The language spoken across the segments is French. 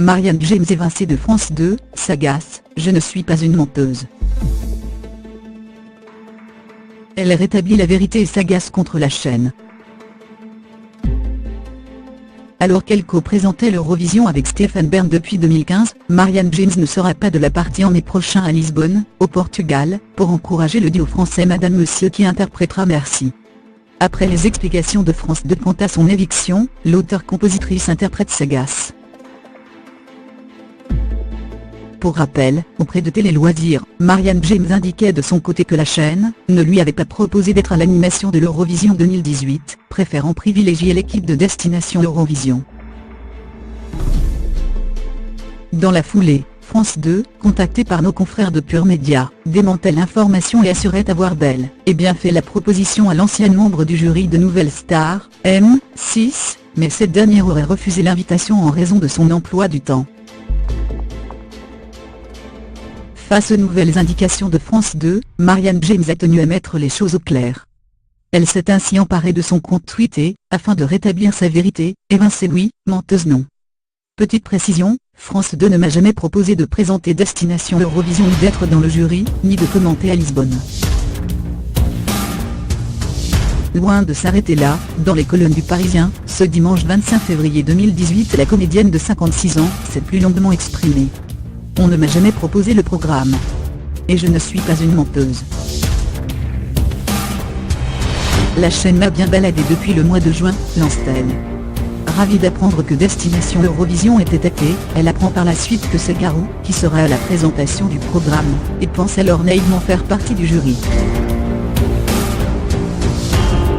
Marianne James évincée de France 2, s'agace, je ne suis pas une menteuse. Elle rétablit la vérité et s'agace contre la chaîne. Alors qu'elle co-présentait l'Eurovision avec Stéphane Bern depuis 2015, Marianne James ne sera pas de la partie en mai prochain à Lisbonne, au Portugal, pour encourager le duo français Madame Monsieur qui interprétera Merci. Après les explications de France 2 quant à son éviction, l'auteure-compositrice-interprète s'agace. Pour rappel, auprès de Télé Loisirs, Marianne James indiquait de son côté que la chaîne ne lui avait pas proposé d'être à l'animation de l'Eurovision 2018, préférant privilégier l'équipe de Destination Eurovision. Dans la foulée, France 2, contacté par nos confrères de Pure Média, démentait l'information et assurait avoir bel et bien fait la proposition à l'ancienne membre du jury de Nouvelle Star, M6, mais cette dernière aurait refusé l'invitation en raison de son emploi du temps. Face aux nouvelles indications de France 2, Marianne James a tenu à mettre les choses au clair. Elle s'est ainsi emparée de son compte Twitter, afin de rétablir sa vérité, évincée oui, menteuse non. Petite précision, France 2 ne m'a jamais proposé de présenter Destination Eurovision ni d'être dans le jury, ni de commenter à Lisbonne. Loin de s'arrêter là, dans les colonnes du Parisien, ce dimanche 25 février 2018 la comédienne de 56 ans s'est plus longuement exprimée. On ne m'a jamais proposé le programme. Et je ne suis pas une menteuse. La chaîne m'a bien baladé depuis le mois de juin, lance-t-elle. Ravie d'apprendre que Destination Eurovision était actée, elle apprend par la suite que c'est Garou qui sera à la présentation du programme, et pense alors naïvement faire partie du jury.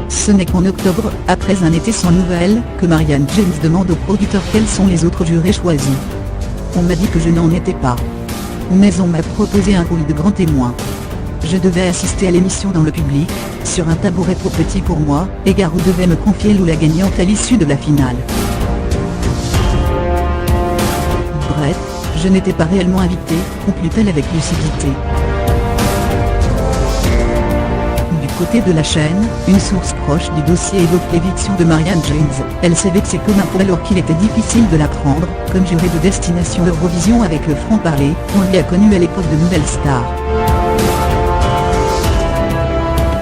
Ce n'est qu'en octobre, après un été sans nouvelles, que Marianne James demande aux producteurs quels sont les autres jurés choisis. On m'a dit que je n'en étais pas. Mais on m'a proposé un rôle de grand témoin. Je devais assister à l'émission dans le public, sur un tabouret trop petit pour moi, et Garou devait me confier Lou la gagnante à l'issue de la finale. Bref, je n'étais pas réellement invitée, conclut-elle avec lucidité. Du côté de la chaîne, une source proche du dossier évoque l'éviction de Marianne James. Elle s'est vexée comme un pou alors qu'il était difficile de la prendre, comme jurée de Destination Eurovision avec le franc-parler, qu'on lui a connu à l'époque de Nouvelle Star.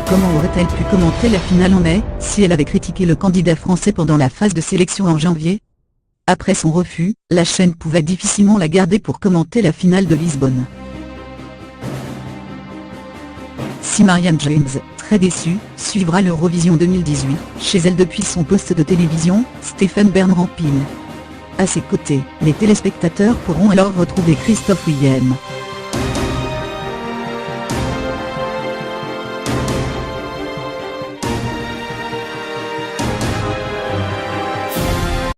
Comment aurait-elle pu commenter la finale en mai, si elle avait critiqué le candidat français pendant la phase de sélection en janvier? Après son refus, la chaîne pouvait difficilement la garder pour commenter la finale de Lisbonne. Si Marianne James, très déçue, suivra l'Eurovision 2018, chez elle depuis son poste de télévision, Stéphane Bern rempile. À ses côtés, les téléspectateurs pourront alors retrouver Christophe Willem.